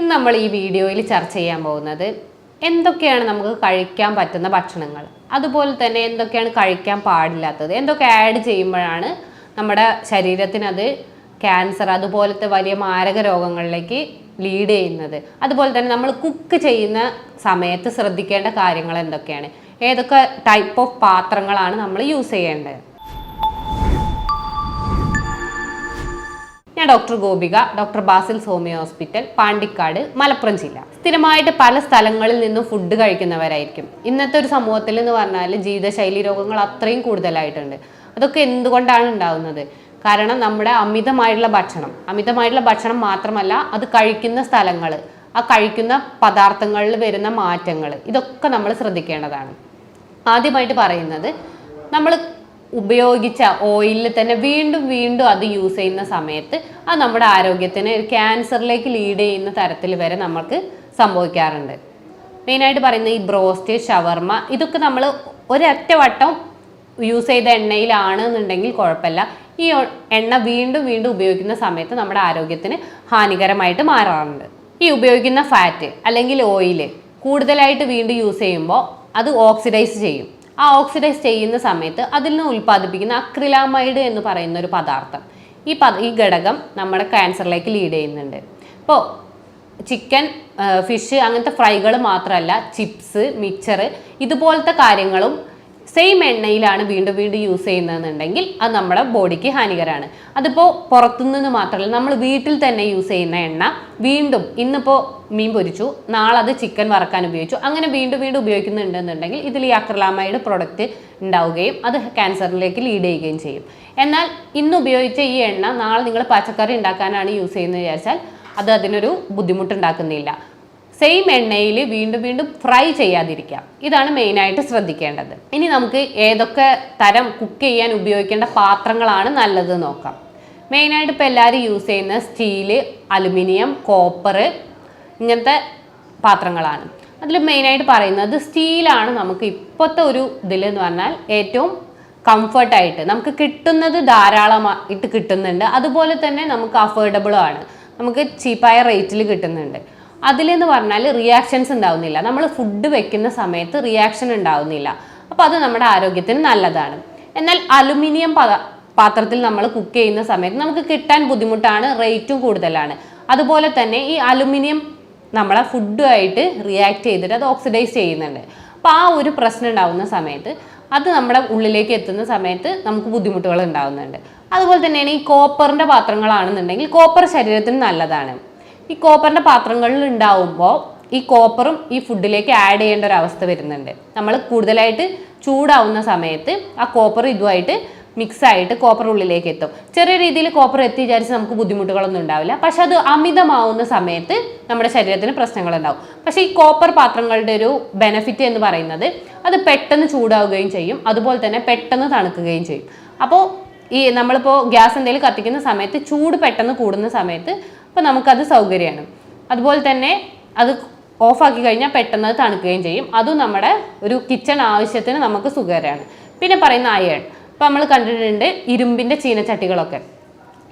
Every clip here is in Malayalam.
ഇന്ന് നമ്മൾ ഈ വീഡിയോയിൽ ചർച്ച ചെയ്യാൻ പോകുന്നത് എന്തൊക്കെയാണ് നമുക്ക് കഴിക്കാൻ പറ്റുന്ന ഭക്ഷണങ്ങൾ, അതുപോലെ തന്നെ എന്തൊക്കെയാണ് കഴിക്കാൻ പാടില്ലാത്തത്, എന്തൊക്കെ ആഡ് ചെയ്യുമ്പോഴാണ് നമ്മുടെ ശരീരത്തിന് അത് ക്യാൻസർ അതുപോലത്തെ വലിയ മാരക രോഗങ്ങളിലേക്ക് ലീഡ് ചെയ്യുന്നത്, അതുപോലെ തന്നെ നമ്മൾ കുക്ക് ചെയ്യുന്ന സമയത്ത് ശ്രദ്ധിക്കേണ്ട കാര്യങ്ങൾ എന്തൊക്കെയാണ്, ഏതൊക്കെ ടൈപ്പ് ഓഫ് പാത്രങ്ങളാണ് നമ്മൾ യൂസ് ചെയ്യേണ്ടത്. ഞാൻ doctor Gopika, doctor Basil's homeo hospital, Pandikkad, Malappuram ജില്ല. സ്ഥിരമായിട്ട് പല സ്ഥലങ്ങളിൽ നിന്നും ഫുഡ് കഴിക്കുന്നവരായിരിക്കും. ഇന്നത്തെ ഒരു സമൂഹത്തിൽ എന്ന് പറഞ്ഞാൽ ജീവിതശൈലി രോഗങ്ങൾ അത്രയും കൂടുതലായിട്ടുണ്ട്. അതൊക്കെ എന്തുകൊണ്ടാണ് ഉണ്ടാകുന്നത്? കാരണം നമ്മുടെ അമിതമായിട്ടുള്ള ഭക്ഷണം മാത്രമല്ല, അത് കഴിക്കുന്ന സ്ഥലങ്ങൾ, ആ കഴിക്കുന്ന പദാർത്ഥങ്ങളിൽ വരുന്ന മാറ്റങ്ങൾ, ഇതൊക്കെ നമ്മൾ ശ്രദ്ധിക്കേണ്ടതാണ്. ആദ്യമായിട്ട് പറയുന്നത്, നമ്മൾ ഉപയോഗിച്ച ഓയിലിൽ തന്നെ വീണ്ടും വീണ്ടും അത് യൂസ് ചെയ്യുന്ന സമയത്ത് അത് നമ്മുടെ ആരോഗ്യത്തിന് ഒരു ക്യാൻസറിലേക്ക് ലീഡ് ചെയ്യുന്ന തരത്തിൽ വരെ നമുക്ക് സംഭവിക്കാറുണ്ട്. മെയിനായിട്ട് പറയുന്ന ഈ ബ്രോസ്റ്റ്, ഷവർമ, ഇതൊക്കെ നമ്മൾ ഒരൊറ്റ വട്ടം യൂസ് ചെയ്ത എണ്ണയിലാണ് എന്നുണ്ടെങ്കിൽ കുഴപ്പമില്ല. ഈ എണ്ണ വീണ്ടും വീണ്ടും ഉപയോഗിക്കുന്ന സമയത്ത് നമ്മുടെ ആരോഗ്യത്തിന് ഹാനികരമായിട്ട് മാറാറുണ്ട്. ഈ ഉപയോഗിക്കുന്ന ഫാറ്റ് അല്ലെങ്കിൽ ഓയിൽ കൂടുതലായിട്ട് വീണ്ടും യൂസ് ചെയ്യുമ്പോൾ അത് ഓക്സിഡൈസ് ചെയ്യും. ആ ഓക്സിഡൈസ് ചെയ്യുന്ന സമയത്ത് അതിൽ നിന്ന് ഉൽപ്പാദിപ്പിക്കുന്ന അക്രിലാമൈഡ് എന്ന് പറയുന്ന ഒരു പദാർത്ഥം, ഈ ഘടകം നമ്മുടെ ക്യാൻസറിലേക്ക് ലീഡ് ചെയ്യുന്നുണ്ട്. ഇപ്പോൾ ചിക്കൻ, ഫിഷ് അങ്ങനത്തെ ഫ്രൈകൾ മാത്രമല്ല, ചിപ്സ്, മിക്സർ ഇതുപോലത്തെ കാര്യങ്ങളും സെയിം എണ്ണയിലാണ് വീണ്ടും വീണ്ടും യൂസ് ചെയ്യുന്നതെന്നുണ്ടെങ്കിൽ അത് നമ്മുടെ ബോഡിക്ക് ഹാനികരമാണ്. അതിപ്പോൾ പുറത്തുനിന്ന് മാത്രമല്ല, നമ്മൾ വീട്ടിൽ തന്നെ യൂസ് ചെയ്യുന്ന എണ്ണ വീണ്ടും ഇന്നിപ്പോൾ മീൻ പൊരിച്ചു, നാളെ അത് ചിക്കൻ വറക്കാൻ ഉപയോഗിച്ചു, അങ്ങനെ വീണ്ടും വീണ്ടും ഉപയോഗിക്കുന്നുണ്ടെന്നുണ്ടെങ്കിൽ ഇതിൽ ഈ അക്രിലാമൈഡ് പ്രൊഡക്റ്റ് ഉണ്ടാവുകയും അത് ക്യാൻസറിലേക്ക് ലീഡ് ചെയ്യുകയും ചെയ്യും. എന്നാൽ ഇന്ന് ഉപയോഗിച്ച ഈ എണ്ണ നാളെ നിങ്ങൾ പച്ചക്കറി ഉണ്ടാക്കാനാണ് യൂസ് ചെയ്യുന്നത് വിചാരിച്ചാൽ അത് അതിനൊരു ബുദ്ധിമുട്ടുണ്ടാക്കുന്നില്ല. സെയിം എണ്ണയിൽ വീണ്ടും വീണ്ടും ഫ്രൈ ചെയ്യാതിരിക്കുക, ഇതാണ് മെയിനായിട്ട് ശ്രദ്ധിക്കേണ്ടത്. ഇനി നമുക്ക് ഏതൊക്കെ തരം കുക്ക് ചെയ്യാൻ ഉപയോഗിക്കേണ്ട പാത്രങ്ങളാണ് നല്ലത് നോക്കാം. മെയിനായിട്ട് ഇപ്പോൾ എല്ലാവരും യൂസ് ചെയ്യുന്ന സ്റ്റീല്, അലുമിനിയം, കോപ്പർ ഇങ്ങനത്തെ പാത്രങ്ങളാണ്. അതിൽ മെയിനായിട്ട് പറയുന്നത് സ്റ്റീലാണ് നമുക്ക് ഇപ്പോഴത്തെ ഒരു ഇതിലെന്ന് പറഞ്ഞാൽ ഏറ്റവും കംഫർട്ടായിട്ട് നമുക്ക് കിട്ടുന്നത്, ധാരാളമായിട്ട് കിട്ടുന്നുണ്ട്. അതുപോലെ തന്നെ നമുക്ക് അഫോർഡബിളും ആണ്, നമുക്ക് ചീപ്പായ റേറ്റിൽ കിട്ടുന്നുണ്ട്. അതിലെന്ന് പറഞ്ഞാൽ റിയാക്ഷൻസ് ഉണ്ടാവുന്നില്ല, നമ്മൾ ഫുഡ് വെക്കുന്ന സമയത്ത് റിയാക്ഷൻ ഉണ്ടാവുന്നില്ല. അപ്പോൾ അത് നമ്മുടെ ആരോഗ്യത്തിന് നല്ലതാണ്. എന്നാൽ അലുമിനിയം പാത്രത്തിൽ നമ്മൾ കുക്ക് ചെയ്യുന്ന സമയത്ത് നമുക്ക് കിട്ടാൻ ബുദ്ധിമുട്ടാണ്, റേറ്റും കൂടുതലാണ്. അതുപോലെ തന്നെ ഈ അലുമിനിയം നമ്മളെ ഫുഡുമായിട്ട് റിയാക്ട് ചെയ്തിട്ട് അത് ഓക്സിഡൈസ് ചെയ്യുന്നുണ്ട്. അപ്പോൾ ആ ഒരു പ്രശ്നം ഉണ്ടാവുന്ന സമയത്ത് അത് നമ്മുടെ ഉള്ളിലേക്ക് എത്തുന്ന സമയത്ത് നമുക്ക് ബുദ്ധിമുട്ടുകൾ ഉണ്ടാവുന്നുണ്ട്. അതുപോലെ തന്നെയാണ് ഈ കോപ്പറിൻ്റെ പാത്രങ്ങളാണെന്നുണ്ടെങ്കിൽ കോപ്പർ ശരീരത്തിന് നല്ലതാണ്. ഈ കോപ്പറിൻ്റെ പാത്രങ്ങളിൽ ഉണ്ടാവുമ്പോൾ ഈ കോപ്പറും ഈ ഫുഡിലേക്ക് ആഡ് ചെയ്യേണ്ട ഒരു അവസ്ഥ വരുന്നുണ്ട്. നമ്മൾ കൂടുതലായിട്ട് ചൂടാവുന്ന സമയത്ത് ആ കോപ്പർ ഇതുമായിട്ട് മിക്സ് ആയിട്ട് കോപ്പർ ഉള്ളിലേക്ക് എത്തും. ചെറിയ രീതിയിൽ കോപ്പർ എത്തി വിചാരിച്ച് നമുക്ക് ബുദ്ധിമുട്ടുകളൊന്നും ഉണ്ടാവില്ല. പക്ഷെ അത് അമിതമാവുന്ന സമയത്ത് നമ്മുടെ ശരീരത്തിന് പ്രശ്നങ്ങളുണ്ടാവും. പക്ഷേ ഈ കോപ്പർ പാത്രങ്ങളുടെ ഒരു ബെനിഫിറ്റ് എന്ന് പറയുന്നത് അത് പെട്ടെന്ന് ചൂടാവുകയും ചെയ്യും, അതുപോലെ തന്നെ പെട്ടെന്ന് തണുക്കുകയും ചെയ്യും. അപ്പോൾ ഈ നമ്മളിപ്പോൾ ഗ്യാസ് എന്തെങ്കിലും കത്തിക്കുന്ന സമയത്ത് ചൂട് പെട്ടെന്ന് കൂടുന്ന സമയത്ത് അപ്പോൾ നമുക്കത് സൗകര്യമാണ്. അതുപോലെ തന്നെ അത് ഓഫാക്കി കഴിഞ്ഞാൽ പെട്ടെന്ന് അത് തണുക്കുകയും ചെയ്യും. അതും നമ്മുടെ ഒരു കിച്ചൺ ആവശ്യത്തിന് നമുക്ക് സുഖകരമാണ്. പിന്നെ പറയുന്ന അയൺ, ഇപ്പോൾ നമ്മൾ കണ്ടിട്ടുണ്ട് ഇരുമ്പിൻ്റെ ചീനച്ചട്ടികളൊക്കെ,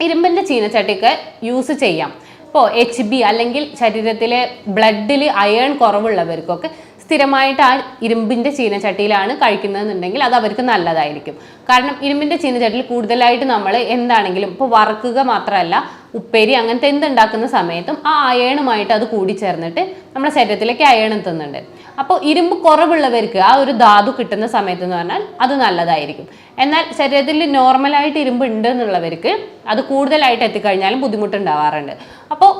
ഇരുമ്പിൻ്റെ ചീനച്ചട്ടിയൊക്കെ യൂസ് ചെയ്യാം. ഇപ്പോൾ HB അല്ലെങ്കിൽ ശരീരത്തിലെ ബ്ലഡിൽ അയൺ കുറവുള്ളവർക്കൊക്കെ സ്ഥിരമായിട്ട് ആ ഇരുമ്പിൻ്റെ ചീനച്ചട്ടിയിലാണ് കഴിക്കുന്നതെന്നുണ്ടെങ്കിൽ അത് അവർക്ക് നല്ലതായിരിക്കും. കാരണം ഇരുമ്പിൻ്റെ ചീനച്ചട്ടിയിൽ കൂടുതലായിട്ട് നമ്മൾ എന്താണെങ്കിലും ഇപ്പോൾ വറക്കുക മാത്രമല്ല, ഉപ്പേരി അങ്ങനത്തെ എന്തുണ്ടാക്കുന്ന സമയത്തും ആ അയണുമായിട്ട് അത് കൂടിച്ചേർന്നിട്ട് നമ്മുടെ ശരീരത്തിലേക്ക് അയൺ എത്തുന്നുണ്ട്. അപ്പോൾ ഇരുമ്പ് കുറവുള്ളവർക്ക് ആ ഒരു ധാതു കിട്ടുന്ന സമയത്ത് എന്ന് പറഞ്ഞാൽ അത് നല്ലതായിരിക്കും. എന്നാൽ ശരീരത്തിൽ നോർമലായിട്ട് ഇരുമ്പ് ഉണ്ട് എന്നുള്ളവർക്ക് അത് കൂടുതലായിട്ട് എത്തിക്കഴിഞ്ഞാലും ബുദ്ധിമുട്ടുണ്ടാവാറുണ്ട്. അപ്പോൾ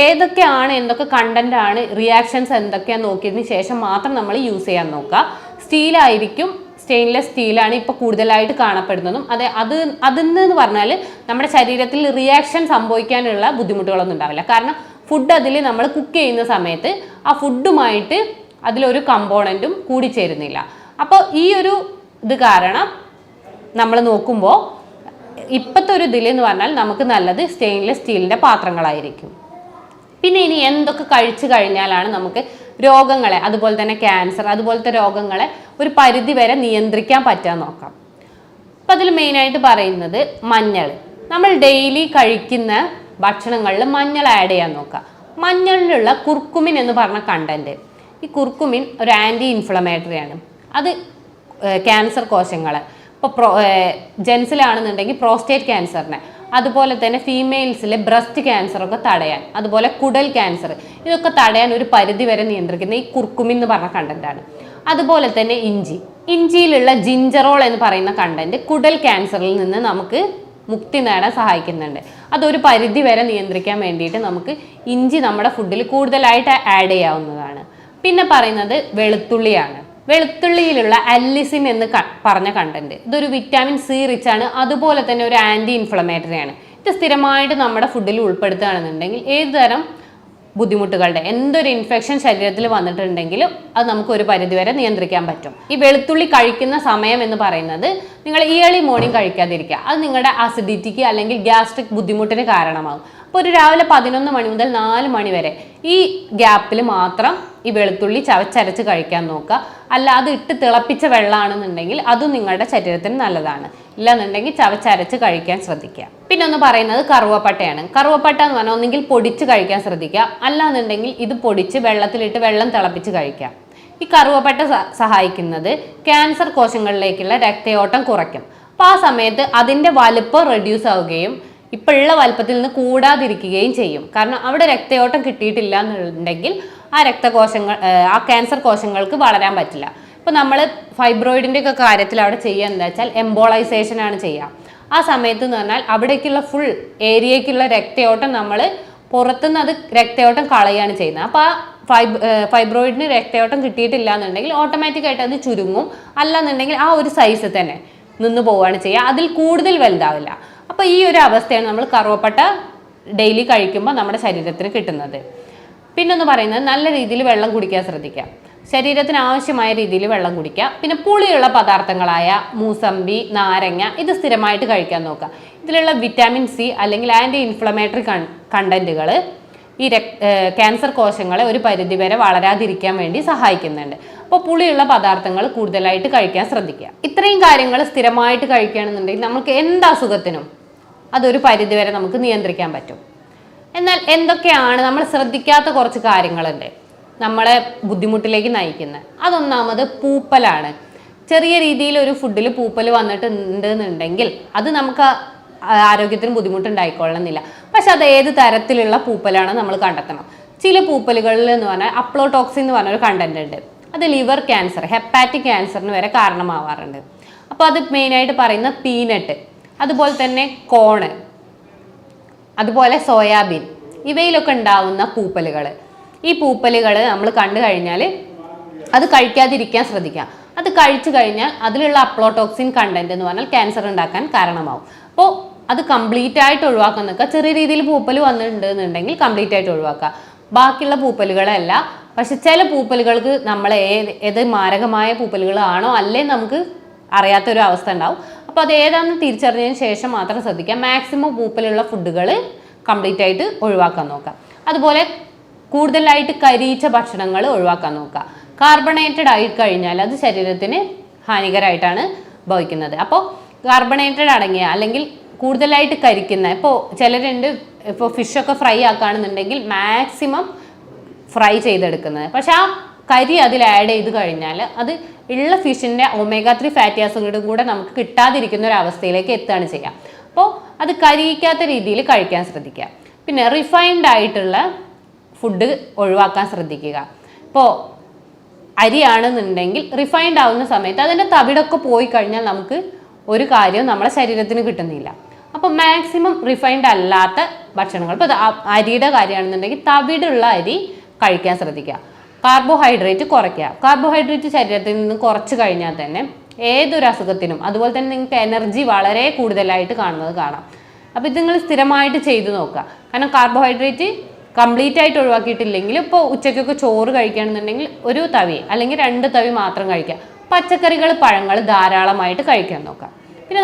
ഏതൊക്കെയാണ്, എന്തൊക്കെ കണ്ടന്റ് ആണ്, റിയാക്ഷൻസ് എന്തൊക്കെയാണെന്ന് നോക്കിയതിന് ശേഷം മാത്രം നമ്മൾ യൂസ് ചെയ്യാൻ നോക്കുക. സ്റ്റീലായിരിക്കും, സ്റ്റെയിൻലെസ് സ്റ്റീലാണ് ഇപ്പോൾ കൂടുതലായിട്ട് കാണപ്പെടുന്നതും. അതെന്ന് പറഞ്ഞാൽ നമ്മുടെ ശരീരത്തിൽ റിയാക്ഷൻ സംഭവിക്കാനുള്ള ബുദ്ധിമുട്ടുകളൊന്നും ഉണ്ടാവില്ല. കാരണം ഫുഡ് അതിൽ നമ്മൾ കുക്ക് ചെയ്യുന്ന സമയത്ത് ആ ഫുഡുമായിട്ട് അതിലൊരു കമ്പോണൻറ്റും കൂടിച്ചേരുന്നില്ല. അപ്പോൾ ഈ ഒരു ഇത് കാരണം നമ്മൾ നോക്കുമ്പോൾ ഇപ്പോഴത്തെ ഒരു ഇതിലെന്ന് പറഞ്ഞാൽ നമുക്ക് നല്ലത് സ്റ്റെയിൻലെസ് സ്റ്റീലിൻ്റെ പാത്രങ്ങളായിരിക്കും. പിന്നെ ഇനി എന്തൊക്കെ കഴിച്ചു കഴിഞ്ഞാലാണ് നമുക്ക് രോഗങ്ങളെ, അതുപോലെ തന്നെ ക്യാൻസർ അതുപോലത്തെ രോഗങ്ങളെ ഒരു പരിധി വരെ നിയന്ത്രിക്കാൻ പറ്റാൻ നോക്കാം. അപ്പം അതിൽ മെയിനായിട്ട് പറയുന്നത് മഞ്ഞൾ. നമ്മൾ ഡെയിലി കഴിക്കുന്ന ഭക്ഷണങ്ങളിൽ മഞ്ഞൾ ആഡ് ചെയ്യാൻ നോക്കുക. മഞ്ഞളിലുള്ള കുർക്കുമിൻ എന്ന് പറഞ്ഞ കണ്ടന്റ്, ഈ കുർക്കുമിൻ ഒരു ആൻറ്റി ഇൻഫ്ലമേറ്ററി ആണ്. അത് ക്യാൻസർ കോശങ്ങളെ, ഇപ്പോൾ ജെൻസിലാണെന്നുണ്ടെങ്കിൽ പ്രോസ്റ്റേറ്റ് ക്യാൻസറിനെ, അതുപോലെ തന്നെ ഫീമെയിൽസിലെ ബ്രസ്റ്റ് ക്യാൻസറൊക്കെ തടയാൻ, അതുപോലെ കുടൽ ക്യാൻസർ, ഇതൊക്കെ തടയാൻ ഒരു പരിധി വരെ നിയന്ത്രിക്കുന്ന ഈ കുർക്കുമിൻ എന്ന് പറഞ്ഞ കണ്ടന്റാണ്. അതുപോലെ തന്നെ ഇഞ്ചിയിലുള്ള ജിഞ്ചറോൾ എന്ന് പറയുന്ന കണ്ടന്റ് കുടൽ ക്യാൻസറിൽ നിന്ന് നമുക്ക് മുക്തി നേടാൻ സഹായിക്കുന്നുണ്ട്. അതൊരു പരിധി വരെ നിയന്ത്രിക്കാൻ വേണ്ടിയിട്ട് നമുക്ക് ഇഞ്ചി നമ്മുടെ ഫുഡിൽ കൂടുതലായിട്ട് ആഡ് ചെയ്യാവുന്നതാണ്. പിന്നെ പറയുന്നത് വെളുത്തുള്ളിയാണ്. വെളുത്തുള്ളിയിലുള്ള അല്ലിസിൻ എന്ന് പറഞ്ഞ കണ്ടന്റ്, ഇതൊരു വിറ്റാമിൻ സി റിച്ച് ആണ്, അതുപോലെ തന്നെ ഒരു ആൻറ്റി ഇൻഫ്ലമേറ്ററി ആണ്. ഇത് സ്ഥിരമായിട്ട് നമ്മുടെ ഫുഡിൽ ഉൾപ്പെടുത്തുകയാണെന്നുണ്ടെങ്കിൽ ഏതുതരം ബുദ്ധിമുട്ടുകളുടെ എന്തൊരു ഇൻഫെക്ഷൻ ശരീരത്തിൽ വന്നിട്ടുണ്ടെങ്കിലും അത് നമുക്ക് ഒരു പരിധിവരെ നിയന്ത്രിക്കാൻ പറ്റും. ഈ വെളുത്തുള്ളി കഴിക്കുന്ന സമയം എന്ന് പറയുന്നത് നിങ്ങൾ ഏർലി മോർണിംഗ് കഴിക്കാതിരിക്കുക. അത് നിങ്ങളുടെ അസിഡിറ്റിക്ക് അല്ലെങ്കിൽ ഗ്യാസ്ട്രിക് ബുദ്ധിമുട്ടിന് കാരണമാകും. അപ്പോൾ ഒരു രാവിലെ 11 മണി മുതൽ 4 മണി വരെ ഈ ഗ്യാപ്പിൽ മാത്രം ഈ വെളുത്തുള്ളി ചവച്ചരച്ച് കഴിക്കാൻ നോക്കുക. അല്ല അത് ഇട്ട് തിളപ്പിച്ച വെള്ളമാണെന്നുണ്ടെങ്കിൽ അതും നിങ്ങളുടെ ശരീരത്തിന് നല്ലതാണ്. ഇല്ലാന്നുണ്ടെങ്കിൽ ചവച്ചരച്ച് കഴിക്കാൻ ശ്രദ്ധിക്കുക. പിന്നെ ഒന്ന് പറയുന്നത് കറുവപ്പട്ടയാണ്. കറുവപ്പട്ട എന്ന് പറഞ്ഞാൽ ഒന്നെങ്കിൽ പൊടിച്ച് കഴിക്കാൻ ശ്രദ്ധിക്കുക, അല്ലാന്നുണ്ടെങ്കിൽ ഇത് പൊടിച്ച് വെള്ളത്തിലിട്ട് വെള്ളം തിളപ്പിച്ച് കഴിക്കുക. ഈ കറുവപ്പട്ട സഹായിക്കുന്നത് ക്യാൻസർ കോശങ്ങളിലേക്കുള്ള രക്തയോട്ടം കുറയ്ക്കും. അപ്പോൾ ആ സമയത്ത് അതിൻ്റെ വലുപ്പം റെഡ്യൂസ് ആവുകയും ഇപ്പോഴുള്ള വലുപ്പത്തിൽ നിന്ന് കൂടാതിരിക്കുകയും ചെയ്യും. കാരണം അവിടെ രക്തയോട്ടം കിട്ടിയിട്ടില്ല എന്നുണ്ടെങ്കിൽ ആ ക്യാൻസർ കോശങ്ങൾക്ക് വളരാൻ പറ്റില്ല. ഇപ്പോൾ നമ്മൾ ഫൈബ്രോയിഡിൻ്റെ ഒക്കെ കാര്യത്തിൽ അവിടെ ചെയ്യുക എന്താ വെച്ചാൽ എംബോളൈസേഷൻ ആണ് ചെയ്യുക. ആ സമയത്ത് എന്ന് പറഞ്ഞാൽ അവിടേക്കുള്ള ഫുൾ ഏരിയയ്ക്കുള്ള രക്തയോട്ടം നമ്മൾ പുറത്തുനിന്ന് അത് രക്തയോട്ടം കളയുകയാണ് ചെയ്യുന്നത്. അപ്പോൾ ആ ഫൈബ്രോയിഡിന് രക്തയോട്ടം കിട്ടിയിട്ടില്ല എന്നുണ്ടെങ്കിൽ ഓട്ടോമാറ്റിക്കായിട്ട് അത് ചുരുങ്ങും, അല്ലാന്നുണ്ടെങ്കിൽ ആ ഒരു സൈസ് തന്നെ നിന്ന് പോവുകയാണ് ചെയ്യുക, അതിൽ കൂടുതൽ വലുതാവില്ല. അപ്പോൾ ഈ ഒരു അവസ്ഥയാണ് നമ്മൾ കറുവപ്പട്ട ഡെയിലി കഴിക്കുമ്പോൾ നമ്മുടെ ശരീരത്തിന് കിട്ടുന്നത്. പിന്നൊന്ന് പറയുന്നത് നല്ല രീതിയിൽ വെള്ളം കുടിക്കാൻ ശ്രദ്ധിക്കുക. ശരീരത്തിന് ആവശ്യമായ രീതിയിൽ വെള്ളം കുടിക്കുക. പിന്നെ പുളിയുള്ള പദാർത്ഥങ്ങളായ മൂസമ്പി, നാരങ്ങ ഇത് സ്ഥിരമായിട്ട് കഴിക്കാൻ നോക്കുക. ഇതിലുള്ള വിറ്റാമിൻ സി അല്ലെങ്കിൽ ആൻറ്റി ഇൻഫ്ലമേറ്ററി കണ്ടന്റുകൾ ഈ ക്യാൻസർ കോശങ്ങളെ ഒരു പരിധിവരെ വളരാതിരിക്കാൻ വേണ്ടി സഹായിക്കുന്നുണ്ട്. അപ്പോൾ പുളിയുള്ള പദാർത്ഥങ്ങൾ കൂടുതലായിട്ട് കഴിക്കാൻ ശ്രദ്ധിക്കുക. ഇത്രയും കാര്യങ്ങൾ സ്ഥിരമായിട്ട് കഴിക്കുകയാണെന്നുണ്ടെങ്കിൽ നമുക്ക് എന്ത് അസുഖത്തിനും അതൊരു പരിധിവരെ നമുക്ക് നിയന്ത്രിക്കാൻ പറ്റും. എന്നാൽ എന്തൊക്കെയാണ് നമ്മൾ ശ്രദ്ധിക്കാത്ത കുറച്ച് കാര്യങ്ങളുണ്ട് നമ്മളെ ബുദ്ധിമുട്ടിലേക്ക് നയിക്കുന്നത്. അതൊന്നാമത് പൂപ്പലാണ്. ചെറിയ രീതിയിൽ ഒരു ഫുഡിൽ പൂപ്പൽ വന്നിട്ടുണ്ടെന്നുണ്ടെങ്കിൽ അത് നമുക്ക് ആരോഗ്യത്തിന് ബുദ്ധിമുട്ടുണ്ടായിക്കൊള്ളുന്നില്ല. പക്ഷെ അത് ഏത് തരത്തിലുള്ള പൂപ്പലാണ് നമ്മൾ കണ്ടെത്തണം. ചില പൂപ്പലുകളിൽ എന്ന് പറഞ്ഞാൽ അപ്ലോടോക്സിൻ എന്ന് പറഞ്ഞൊരു കണ്ടന്റ് ഉണ്ട്. അത് ലിവർ ക്യാൻസർ, ഹെപ്പാറ്റിക് ക്യാൻസറിന് വരെ കാരണമാവാറുണ്ട്. അപ്പോൾ അത് മെയിനായിട്ട് പറയുന്ന പീനട്ട്, അതുപോലെ തന്നെ കോണ്, അതുപോലെ സോയാബീൻ, ഇവയിലൊക്കെ ഉണ്ടാവുന്ന പൂപ്പലുകൾ. ഈ പൂപ്പലുകൾ നമ്മൾ കണ്ടു കഴിഞ്ഞാൽ അത് കഴിക്കാതിരിക്കാൻ ശ്രദ്ധിക്കുക. അത് കഴിച്ചു കഴിഞ്ഞാൽ അതിലുള്ള അപ്ലോടോക്സിൻ കണ്ടന്റ് എന്ന് പറഞ്ഞാൽ ക്യാൻസർ ഉണ്ടാക്കാൻ കാരണമാവും. അപ്പോൾ അത് കംപ്ലീറ്റ് ആയിട്ട് ഒഴിവാക്കാൻ നിൽക്കുക. ചെറിയ രീതിയിൽ പൂപ്പൽ വന്നിട്ടുണ്ടെന്നുണ്ടെങ്കിൽ കംപ്ലീറ്റ് ആയിട്ട് ഒഴിവാക്കുക. ബാക്കിയുള്ള പൂപ്പലുകളല്ല. പക്ഷെ ചില പൂപ്പലുകൾക്ക് നമ്മൾ ഏത് മാരകമായ പൂപ്പലുകളാണോ അല്ലേ നമുക്ക് അറിയാത്തൊരു അവസ്ഥ ഉണ്ടാവും. അപ്പോൾ അത് ഏതാണെന്ന് തിരിച്ചറിഞ്ഞതിന് ശേഷം മാത്രം ശ്രദ്ധിക്കുക. മാക്സിമം പൂപ്പലുള്ള ഫുഡുകൾ കംപ്ലീറ്റ് ആയിട്ട് ഒഴിവാക്കാൻ നോക്കുക. അതുപോലെ കൂടുതലായിട്ട് കരിയിച്ച ഭക്ഷണങ്ങൾ ഒഴിവാക്കാൻ നോക്കുക. കാർബണേറ്റഡ് ആയി കഴിഞ്ഞാൽ അത് ശരീരത്തിന് ഹാനികരമായിട്ടാണ് ഭവിക്കുന്നത്. അപ്പോൾ കാർബണേറ്റഡ് അടങ്ങിയ അല്ലെങ്കിൽ കൂടുതലായിട്ട് കരിക്കുന്ന, ഇപ്പോൾ ചിലരുണ്ട് ഇപ്പോൾ ഫിഷൊക്കെ ഫ്രൈ ആക്കുകയാണെന്നുണ്ടെങ്കിൽ മാക്സിമം ഫ്രൈ ചെയ്തെടുക്കുന്നത്. പക്ഷെ ആ കരി അതിൽ ആഡ് ചെയ്ത് കഴിഞ്ഞാൽ അത് ഉള്ള ഫിഷിൻ്റെ ഒമേഗ 3 ഫാറ്റി ആസിഡും കൂടെ നമുക്ക് കിട്ടാതിരിക്കുന്ന ഒരു അവസ്ഥയിലേക്ക് എത്തുകയാണ് ചെയ്യുക. അപ്പോൾ അത് കരിയിക്കാത്ത രീതിയിൽ കഴിക്കാൻ ശ്രദ്ധിക്കുക. പിന്നെ റിഫൈൻഡ് ആയിട്ടുള്ള ഫുഡ് ഒഴിവാക്കാൻ ശ്രദ്ധിക്കുക. ഇപ്പോൾ അരിയാണെന്നുണ്ടെങ്കിൽ റിഫൈൻഡ് ആവുന്ന സമയത്ത് അതിൻ്റെ തവിടൊക്കെ പോയി കഴിഞ്ഞാൽ നമുക്ക് ഒരു കാര്യവും നമ്മുടെ ശരീരത്തിന് കിട്ടുന്നില്ല. അപ്പോൾ മാക്സിമം റിഫൈൻഡ് അല്ലാത്ത ഭക്ഷണങ്ങൾ, ഇപ്പോൾ അരിയുടെ കാര്യമാണെന്നുണ്ടെങ്കിൽ തവിടുള്ള അരി കഴിക്കാൻ ശ്രദ്ധിക്കുക. കാർബോഹൈഡ്രേറ്റ് കുറയ്ക്കുക. കാർബോഹൈഡ്രേറ്റ് ശരീരത്തിൽ നിന്ന് കുറച്ച് കഴിഞ്ഞാൽ തന്നെ ഏതൊരു അസുഖത്തിനും, അതുപോലെ തന്നെ നിങ്ങൾക്ക് എനർജി വളരെ കൂടുതലായിട്ട് കാണാം. അപ്പോൾ ഇത് നിങ്ങൾ സ്ഥിരമായിട്ട് ചെയ്തു നോക്കുക. കാരണം കാർബോഹൈഡ്രേറ്റ് കംപ്ലീറ്റ് ആയിട്ട് ഒഴിവാക്കിയിട്ടില്ലെങ്കിൽ ഇപ്പോൾ ഉച്ചയ്ക്കൊക്കെ ചോറ് കഴിക്കുകയാണെന്നുണ്ടെങ്കിൽ ഒരു തവി അല്ലെങ്കിൽ 2 തവി മാത്രം കഴിക്കുക. പച്ചക്കറികൾ, പഴങ്ങൾ ധാരാളമായിട്ട് കഴിക്കാൻ നോക്കുക. പിന്നെ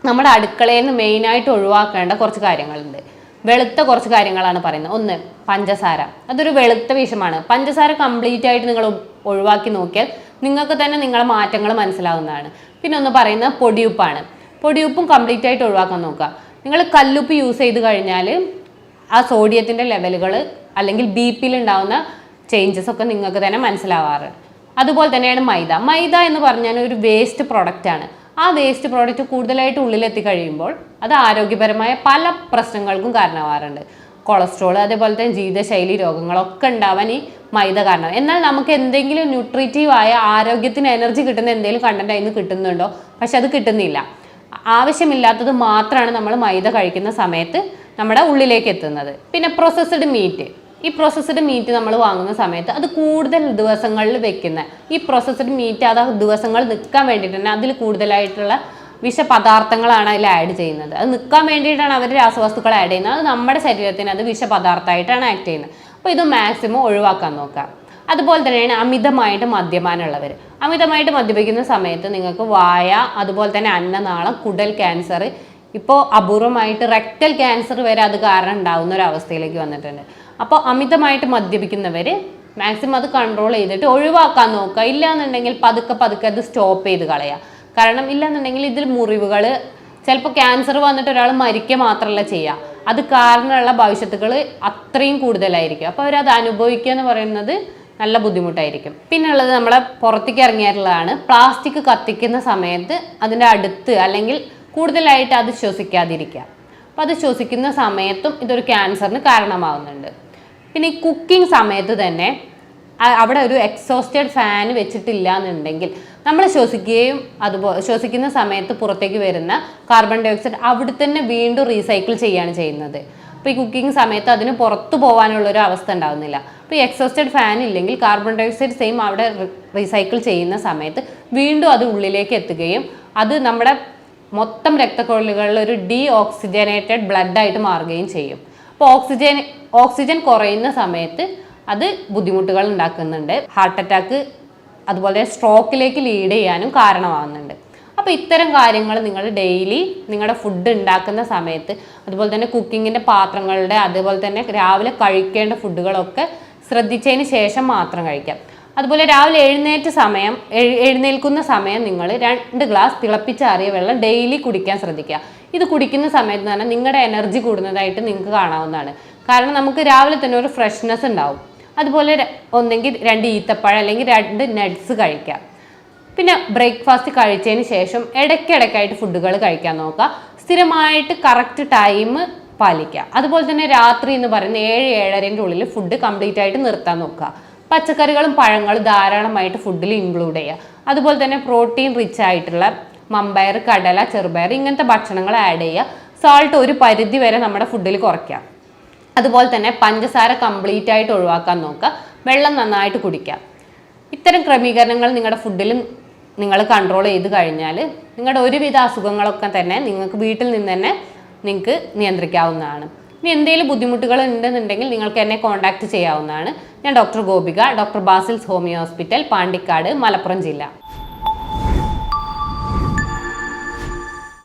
നമ്മുടെ അടുക്കളയിൽ നിന്ന് മെയിനായിട്ട് ഒഴിവാക്കേണ്ട കുറച്ച് കാര്യങ്ങളുണ്ട്. വെളുത്ത കുറച്ച് കാര്യങ്ങളാണ് പറയുന്നത്. ഒന്ന്, പഞ്ചസാര. അതൊരു വെളുത്ത വിഷമാണ്. പഞ്ചസാര കംപ്ലീറ്റ് ആയിട്ട് നിങ്ങൾ ഒഴിവാക്കി നോക്കിയാൽ നിങ്ങൾക്ക് തന്നെ നിങ്ങളെ മാറ്റങ്ങൾ മനസ്സിലാവുന്നതാണ്. പിന്നെ ഒന്ന് പറയുന്നത് പൊടിയുപ്പാണ്. പൊടിയുപ്പും കംപ്ലീറ്റ് ആയിട്ട് ഒഴിവാക്കാൻ നോക്കുക. നിങ്ങൾ കല്ലുപ്പ് യൂസ് ചെയ്ത് കഴിഞ്ഞാൽ ആ സോഡിയത്തിൻ്റെ ലെവലുകൾ അല്ലെങ്കിൽ BP ഉണ്ടാവുന്ന ചേഞ്ചസ് ഒക്കെ നിങ്ങൾക്ക് തന്നെ മനസ്സിലാവാറ്. അതുപോലെ തന്നെയാണ് മൈദ എന്ന് പറഞ്ഞാൽ ഒരു വേസ്റ്റ് പ്രൊഡക്റ്റാണ്. ആ വേസ്റ്റ് പ്രോഡക്റ്റ് കൂടുതലായിട്ട് ഉള്ളിലെത്തി കഴിയുമ്പോൾ അത് ആരോഗ്യപരമായ പല പ്രശ്നങ്ങൾക്കും കാരണമാവാറുണ്ട്. കൊളസ്ട്രോൾ, അതേപോലെ തന്നെ ജീവിതശൈലി രോഗങ്ങളൊക്കെ ഉണ്ടാവാൻ ഈ മൈദ കാരണം. എന്നാൽ നമുക്ക് എന്തെങ്കിലും ന്യൂട്രീറ്റീവായ ആരോഗ്യത്തിന് എനർജി കിട്ടുന്ന എന്തെങ്കിലും കണ്ടന്റ് അതിന് കിട്ടുന്നുണ്ടോ? പക്ഷെ അത് കിട്ടുന്നില്ല. ആവശ്യമില്ലാത്തത് മാത്രമാണ് നമ്മൾ മൈദ കഴിക്കുന്ന സമയത്ത് നമ്മുടെ ഉള്ളിലേക്ക് എത്തുന്നത്. പിന്നെ പ്രോസസ്ഡ് മീറ്റ്, ഈ പ്രോസസ്ഡ് മീറ്റ് നമ്മൾ വാങ്ങുന്ന സമയത്ത് അത് കൂടുതൽ ദിവസങ്ങളിൽ വെക്കുന്ന ഈ പ്രോസസ്ഡ് മീറ്റ് അത് ദിവസങ്ങൾ നിൽക്കാൻ വേണ്ടിയിട്ട് തന്നെ അതിൽ കൂടുതലായിട്ടുള്ള വിഷപദാർത്ഥങ്ങളാണ് അതിൽ ആഡ് ചെയ്യുന്നത്. അത് നിൽക്കാൻ വേണ്ടിയിട്ടാണ് അവർ രാസവസ്തുക്കൾ ആഡ് ചെയ്യുന്നത്. അത് നമ്മുടെ ശരീരത്തിന് അത് വിഷപദാർത്ഥമായിട്ടാണ് ആക്ട് ചെയ്യുന്നത്. അപ്പോൾ ഇത് മാക്സിമം ഒഴിവാക്കാൻ നോക്കാം. അതുപോലെ തന്നെയാണ് അമിതമായിട്ട് മദ്യപാനമുള്ളവർ. അമിതമായിട്ട് മദ്യപിക്കുന്ന സമയത്ത് നിങ്ങൾക്ക് വായ, അതുപോലെ തന്നെ അന്നനാളം, കുടൽ ക്യാൻസർ, ഇപ്പോൾ അപൂർവമായിട്ട് റെക്ടൽ ക്യാൻസർ വരെ അത് കാരണം ഉണ്ടാകുന്ന ഒരു അവസ്ഥയിലേക്ക് വന്നിട്ടുണ്ട്. അപ്പോൾ അമിതമായിട്ട് മദ്യപിക്കുന്നവർ മാക്സിമം അത് കൺട്രോൾ ചെയ്തിട്ട് ഒഴിവാക്കാൻ നോക്കുക. ഇല്ലയെന്നുണ്ടെങ്കിൽ പതുക്കെ അത് സ്റ്റോപ്പ് ചെയ്ത് കളയുക. കാരണം ഇല്ലയെന്നുണ്ടെങ്കിൽ ഇതിൽ മുറിവുകൾ, ചിലപ്പോൾ ക്യാൻസർ വന്നിട്ട് ഒരാൾ മരിക്കുക മാത്രമല്ല ചെയ്യുക, അത് കാരണമുള്ള ഭവിഷ്യത്തുകൾ അത്രയും കൂടുതലായിരിക്കും. അപ്പോൾ അവരത് അനുഭവിക്കുക എന്ന് പറയുന്നത് നല്ല ബുദ്ധിമുട്ടായിരിക്കും. പിന്നെ ഉള്ളത് നമ്മളെ പുറത്തേക്ക് ഇറങ്ങിയിട്ടുള്ളതാണ് പ്ലാസ്റ്റിക് കത്തിക്കുന്ന സമയത്ത് അതിൻ്റെ അടുത്ത് അല്ലെങ്കിൽ കൂടുതലായിട്ട് അത് ശ്വസിക്കാതിരിക്കുക. അപ്പോൾ അത് ശ്വസിക്കുന്ന സമയത്തും ഇതൊരു ക്യാൻസറിന് കാരണമാവുന്നുണ്ട്. പിന്നെ ഈ കുക്കിംഗ് സമയത്ത് തന്നെ അവിടെ ഒരു എക്സോസ്റ്റഡ് ഫാൻ വെച്ചിട്ടില്ല എന്നുണ്ടെങ്കിൽ നമ്മൾ ശ്വസിക്കുകയും അതുപോലെ ശ്വസിക്കുന്ന സമയത്ത് പുറത്തേക്ക് വരുന്ന കാർബൺ ഡൈ ഓക്സൈഡ് അവിടെ തന്നെ വീണ്ടും റീസൈക്കിൾ ചെയ്യുകയാണ് ചെയ്യുന്നത്. അപ്പോൾ ഈ കുക്കിംഗ് സമയത്ത് അതിന് പുറത്തു പോകാനുള്ളൊരു അവസ്ഥ ഉണ്ടാകുന്നില്ല. അപ്പോൾ ഈ എക്സോസ്റ്റഡ് ഫാൻ ഇല്ലെങ്കിൽ കാർബൺ ഡൈ ഓക്സൈഡ് സെയിം അവിടെ റീസൈക്കിൾ ചെയ്യുന്ന സമയത്ത് വീണ്ടും അത് ഉള്ളിലേക്ക് എത്തുകയും അത് നമ്മുടെ മൊത്തം രക്തക്കൊഴലുകളിൽ ഒരു ഡീഓക്സിജനേറ്റഡ് ബ്ലഡായിട്ട് മാറുകയും ചെയ്യും. അപ്പോൾ ഓക്സിജൻ കുറയുന്ന സമയത്ത് അത് ബുദ്ധിമുട്ടുകൾ ഉണ്ടാക്കുന്നുണ്ട്. ഹാർട്ട് അറ്റാക്ക് അതുപോലെ സ്ട്രോക്കിലേക്ക് ലീഡ് ചെയ്യാനും കാരണമാകുന്നുണ്ട്. അപ്പോൾ ഇത്തരം കാര്യങ്ങൾ നിങ്ങൾ ഡെയിലി നിങ്ങളുടെ ഫുഡ് ഉണ്ടാക്കുന്ന സമയത്ത്, അതുപോലെ തന്നെ കുക്കിങ്ങിൻ്റെ പാത്രങ്ങളുടെ, അതുപോലെ തന്നെ രാവിലെ കഴിക്കേണ്ട ഫുഡുകളൊക്കെ ശ്രദ്ധിച്ചതിന് ശേഷം മാത്രം കഴിക്കാം. അതുപോലെ രാവിലെ എഴുന്നേൽക്കുന്ന സമയം നിങ്ങൾ 2 ഗ്ലാസ് തിളപ്പിച്ചാറിയ വെള്ളം ഡെയിലി കുടിക്കാൻ ശ്രദ്ധിക്കുക. ഇത് കുടിക്കുന്ന സമയത്ത് തന്നെ നിങ്ങളുടെ എനർജി കൂടുന്നതായിട്ട് നിങ്ങൾക്ക് കാണാവുന്നതാണ്. കാരണം നമുക്ക് രാവിലെ തന്നെ ഒരു ഫ്രഷ്നെസ് ഉണ്ടാവും. അതുപോലെ ഒന്നെങ്കിൽ 2 ഈത്തപ്പഴം അല്ലെങ്കിൽ 2 നട്ട്സ് കഴിക്കാം. പിന്നെ ബ്രേക്ക്ഫാസ്റ്റ് കഴിച്ചതിന് ശേഷം ഇടയ്ക്കിടയ്ക്കായിട്ട് ഫുഡുകൾ കഴിക്കാൻ നോക്കുക. സ്ഥിരമായിട്ട് കറക്റ്റ് ടൈം പാലിക്കുക. അതുപോലെ തന്നെ രാത്രി എന്ന് പറയുന്ന 7-7:30 ഉള്ളിൽ ഫുഡ് കംപ്ലീറ്റ് ആയിട്ട് നിർത്താൻ നോക്കുക. പച്ചക്കറികളും പഴങ്ങളും ധാരാളമായിട്ട് ഫുഡിൽ ഇൻക്ലൂഡ് ചെയ്യുക. അതുപോലെ തന്നെ പ്രോട്ടീൻ റിച്ച് ആയിട്ടുള്ള മമ്പയർ, കടല, ചെറുപയർ ഇങ്ങനത്തെ ഭക്ഷണങ്ങൾ ആഡ് ചെയ്യുക. സാൾട്ട് ഒരു പരിധി വരെ നമ്മുടെ ഫുഡിൽ കുറയ്ക്കുക. അതുപോലെ തന്നെ പഞ്ചസാര കംപ്ലീറ്റ് ആയിട്ട് ഒഴിവാക്കാൻ നോക്കുക. വെള്ളം നന്നായിട്ട് കുടിക്കുക. ഇത്തരം ക്രമീകരണങ്ങൾ നിങ്ങളുടെ ഫുഡിൽ നിങ്ങൾ കൺട്രോൾ ചെയ്ത് കഴിഞ്ഞാൽ നിങ്ങളുടെ ഒരുവിധ അസുഖങ്ങളൊക്കെ തന്നെ നിങ്ങൾക്ക് വീട്ടിൽ നിന്ന് തന്നെ നിങ്ങൾക്ക് നിയന്ത്രിക്കാവുന്നതാണ്. ഇനി എന്തെങ്കിലും ബുദ്ധിമുട്ടുകൾ ഉണ്ടെന്നുണ്ടെങ്കിൽ നിങ്ങൾക്ക് എന്നെ കോൺടാക്റ്റ് ചെയ്യാവുന്നതാണ്. ഞാൻ doctor Gopika, doctor Basil's homeo hospital, Pandikkad, Malappuram ജില്ല.